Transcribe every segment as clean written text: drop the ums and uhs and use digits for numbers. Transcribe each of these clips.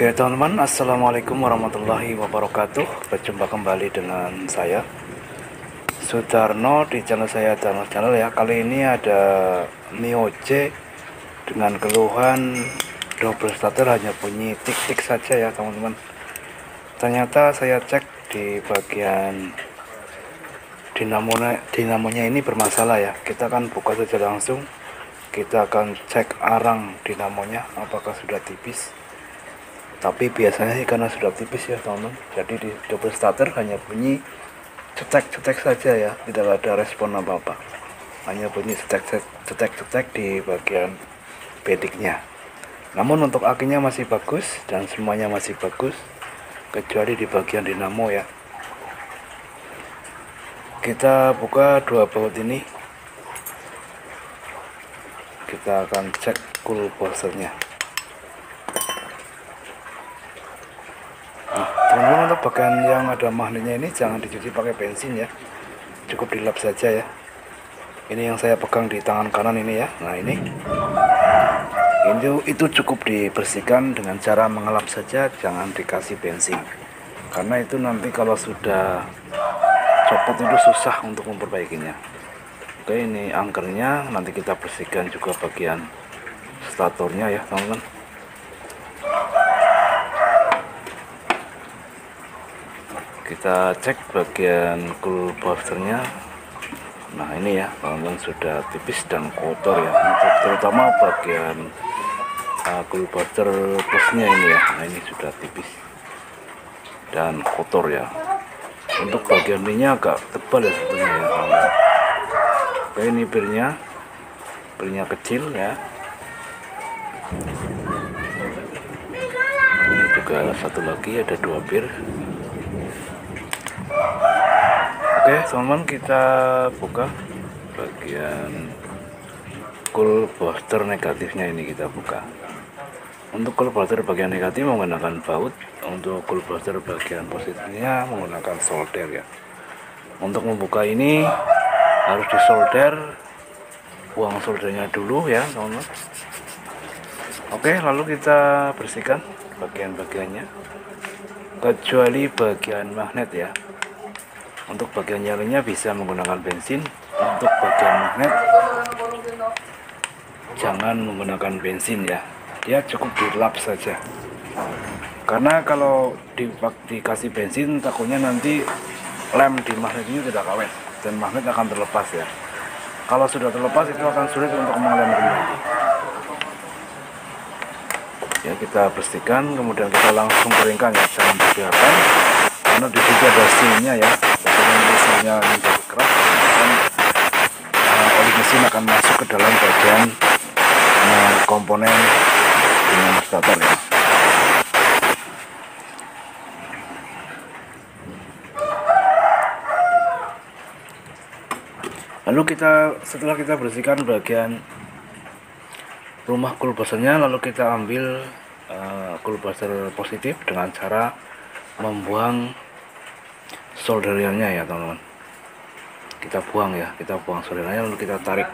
Oke teman-teman, assalamualaikum warahmatullahi wabarakatuh. Berjumpa kembali dengan saya Sudarno di channel saya, Darno Channel ya. Kali ini ada Mio J dengan keluhan double starter hanya bunyi tik-tik saja ya teman-teman. Ternyata saya cek di bagian dinamonya ini bermasalah ya. Kita akan buka saja langsung. Kita akan cek arang dinamonya apakah sudah tipis. Tapi biasanya sih karena sudah tipis ya teman-teman, jadi di double starter hanya bunyi cetek-cetek saja ya, tidak ada respon apa-apa, hanya bunyi cetek-cetek di bagian bediknya. Namun untuk akinya masih bagus dan semuanya masih bagus kecuali di bagian dinamo ya. Kita buka dua baut ini, kita akan cek cool buzzer-nya. Teman-teman, untuk bagian yang ada magnetnya ini jangan dicuci pakai bensin ya, cukup dilap saja ya. Ini yang saya pegang di tangan kanan ini ya. Nah ini itu cukup dibersihkan dengan cara mengelap saja, jangan dikasih bensin, karena itu nanti kalau sudah copot itu susah untuk memperbaikinya. Oke, ini angkernya nanti kita bersihkan juga bagian statornya ya teman-teman. Kita cek bagian cool buzzer-nya. Nah ini ya teman-teman, sudah tipis dan kotor ya, untuk terutama bagian cool buzzer plusnya ini ya. Nah ini sudah tipis dan kotor ya. Untuk bagian ini agak tebal ya sebenarnya ya teman-teman. Oke, ini birnya kecil ya. Ini juga satu lagi, ada dua bir. Oke teman-teman, kita buka bagian cool buzzer negatifnya ini, kita buka. Untuk cool buzzer bagian negatif menggunakan baut, untuk cool buzzer bagian positifnya menggunakan solder ya. Untuk membuka ini harus disolder, buang soldernya dulu ya teman-teman. Oke, lalu kita bersihkan bagian-bagiannya kecuali bagian magnet ya. Untuk bagian nyalinya bisa menggunakan bensin, untuk bagian magnet jangan menggunakan bensin ya, dia cukup dilap saja, karena kalau dikasih bensin takutnya nanti lem di magnet ini tidak awet dan magnet akan terlepas ya. Kalau sudah terlepas itu akan sulit untuk mengelem kembali ya. Kita bersihkan kemudian kita langsung keringkan ya, jangan dibiarkan, karena di situ ada silnya ya. Mesinnya menjadi keras dan oli mesin akan masuk ke dalam bagian komponen dengan starter ya. Lalu setelah kita bersihkan bagian rumah cool buzzer-nya, lalu kita ambil cool buzzer positif dengan cara membuang solderannya ya teman-teman. Kita buang ya, kita buang solderannya lalu kita tarik.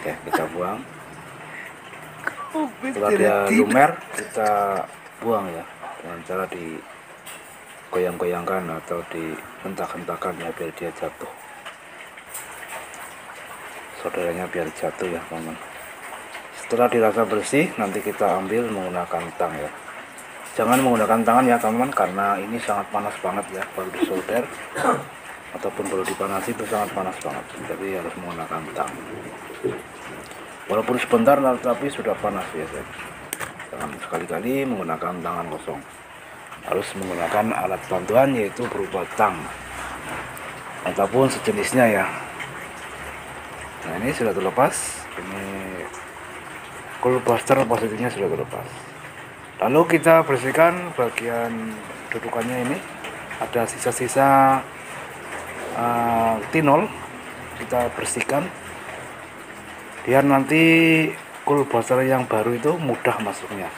Oke, kita buang. Setelah dia lumer kita buang ya, dengan cara digoyang-goyangkan atau dihentak-hentakan ya, biar dia jatuh, solderannya biar jatuh ya teman-teman. Setelah dirasa bersih nanti kita ambil menggunakan tang ya, jangan menggunakan tangan ya teman-teman, karena ini sangat panas banget ya, baru disolder ataupun baru dipanasi itu sangat panas banget, jadi harus menggunakan tang. Walaupun sebentar tapi sudah panas ya, jangan sekali-kali menggunakan tangan kosong, harus menggunakan alat bantuan yaitu berupa tang ataupun sejenisnya ya. Nah ini sudah terlepas, ini cool buzzer positifnya sudah terlepas. Lalu kita bersihkan bagian dudukannya, ini ada sisa-sisa tinol, kita bersihkan biar nanti cool buzzer yang baru itu mudah masuknya.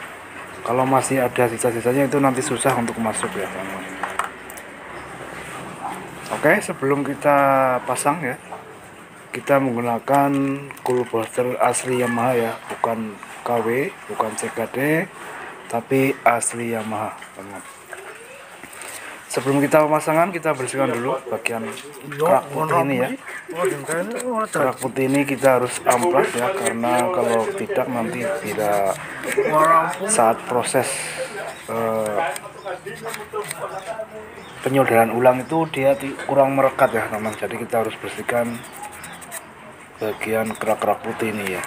Kalau masih ada sisa-sisanya itu nanti susah untuk masuk ya teman-teman. Oke, sebelum kita pasang ya, kita menggunakan cool booster asli Yamaha ya, bukan KW, bukan CKD, tapi asli Yamaha teman-teman. Sebelum kita pemasangan, kita bersihkan dulu bagian kerak putih ini ya. Kerak putih ini kita harus amplas ya, karena kalau tidak nanti tidak saat proses penyolderan ulang itu dia kurang merekat ya teman. Jadi kita harus bersihkan bagian kerak-kerak putih ini ya.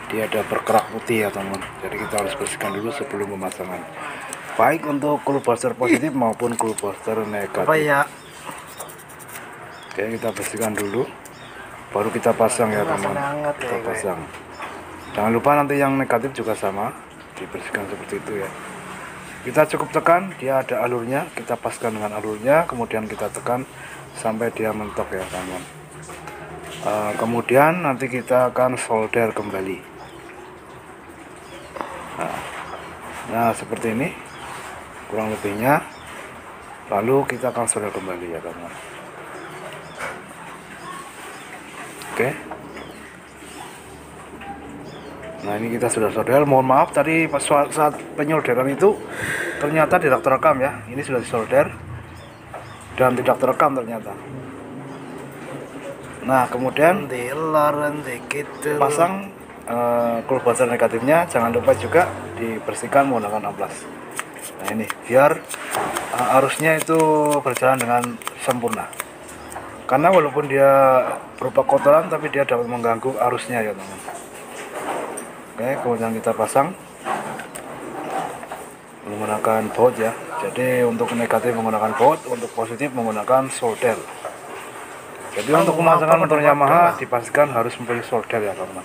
Dia ada berkerak putih ya teman. Jadi kita harus bersihkan dulu sebelum pemasangan. Baik untuk cool booster positif maupun cool booster negatif. Oke, kita bersihkan dulu, baru kita pasang ya teman. Kita pasang. Jangan lupa nanti yang negatif juga sama, dibersihkan seperti itu ya. Kita cukup tekan, dia ada alurnya, kita paskan dengan alurnya, kemudian kita tekan sampai dia mentok ya teman. Kemudian nanti kita akan solder kembali. Nah seperti ini kurang lebihnya, lalu kita akan solder kembali ya teman. Oke, nah ini kita sudah solder. Mohon maaf tadi saat penyolderan itu ternyata tidak terekam ya. Ini sudah disolder dan tidak terekam ternyata. Nah kemudian pasang cool booster negatifnya, jangan lupa juga dibersihkan menggunakan amplas. Nah ini biar arusnya itu berjalan dengan sempurna, karena walaupun dia berupa kotoran tapi dia dapat mengganggu arusnya ya teman. Oke, kemudian kita pasang menggunakan baut ya. Jadi untuk negatif menggunakan baut, untuk positif menggunakan solder. Jadi untuk pemasangan motor Yamaha dipastikan harus mempunyai solder ya teman.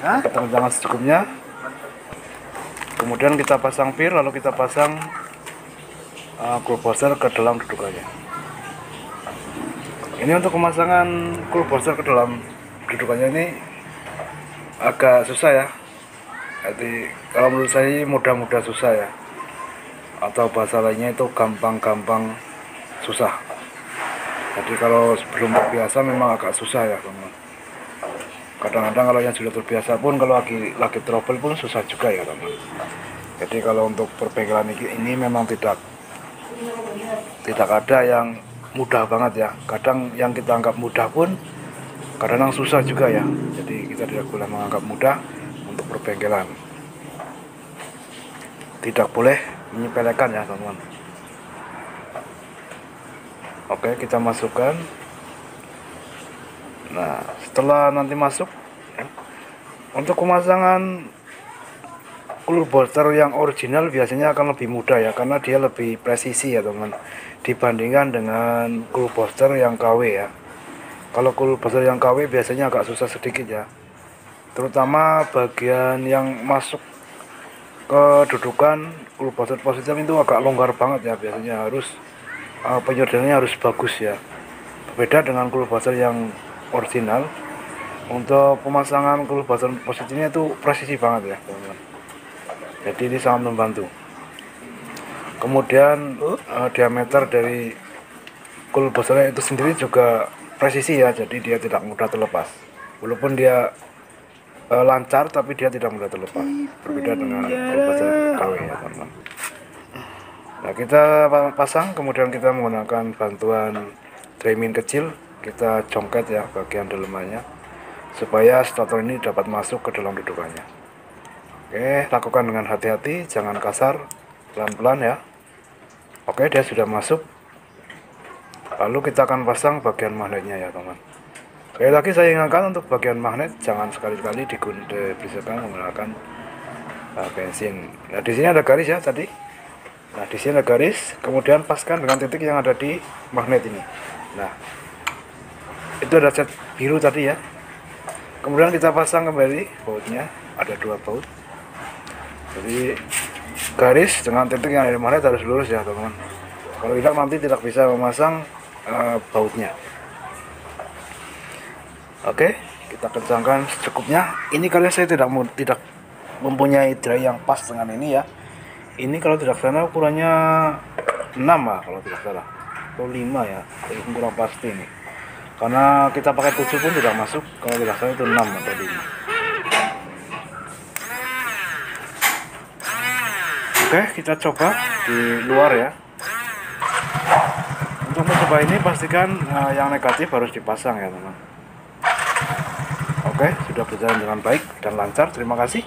Kita jangan secukupnya. Kemudian kita pasang pir, lalu kita pasang cool booster ke dalam dudukannya. Ini untuk pemasangan cool booster ke dalam dudukannya ini agak susah ya. Jadi kalau menurut saya mudah-mudah susah ya, atau bahasa lainnya itu gampang-gampang susah. Jadi kalau belum terbiasa memang agak susah ya teman. Kadang-kadang kalau yang sudah terbiasa pun kalau lagi trouble pun susah juga ya teman. Jadi kalau untuk perbengkelan ini memang tidak ada yang mudah banget ya. Kadang yang kita anggap mudah pun kadang susah juga ya. Jadi kita tidak boleh menganggap mudah untuk perbengkelan. Tidak boleh menyepelekan ya teman. Oke, kita masukkan. Nah setelah nanti masuk ya, untuk pemasangan cool booster yang original biasanya akan lebih mudah ya, karena dia lebih presisi ya teman, dibandingkan dengan cool booster yang KW ya. Kalau cool booster yang KW biasanya agak susah sedikit ya, terutama bagian yang masuk ke dudukan cool booster positif itu agak longgar banget ya, biasanya harus penyolderannya harus bagus ya. Berbeda dengan cool booster yang original, untuk pemasangan cool booster positifnya itu presisi banget ya teman-teman. Jadi ini sangat membantu. Kemudian diameter dari cool booster itu sendiri juga presisi ya, jadi dia tidak mudah terlepas. Walaupun dia lancar tapi dia tidak mudah terlepas. Berbeda dengan cool booster KW ya teman-teman. Nah kita pasang, kemudian kita menggunakan bantuan dremin kecil, kita congket ya bagian dalamannya supaya stator ini dapat masuk ke dalam dudukannya. Oke, lakukan dengan hati-hati, jangan kasar, pelan-pelan ya. Oke, dia sudah masuk. Lalu kita akan pasang bagian magnetnya ya teman. Sekali lagi saya ingatkan untuk bagian magnet jangan sekali-kali dibersihkan menggunakan bensin. Nah di sini ada garis ya tadi. Nah di sini ada garis, kemudian paskan dengan titik yang ada di magnet ini. Nah itu ada cat biru tadi ya. Kemudian kita pasang kembali bautnya, ada 2 baut. Jadi garis dengan titik yang ada di magnet harus lurus ya teman. Kalau tidak nanti tidak bisa memasang bautnya. Oke, kita kencangkan secukupnya. Ini kali saya tidak mempunyai dry yang pas dengan ini ya. Ini kalau tidak salah ukurannya 6 lah kalau tidak salah, atau 5 ya, jadi kurang pasti ini karena kita pakai 7 pun tidak masuk. Kalau tidak salah itu 6 atau 5. Oke, kita coba di luar ya. Untuk mencoba ini pastikan yang negatif harus dipasang ya teman. Oke, sudah berjalan dengan baik dan lancar. Terima kasih.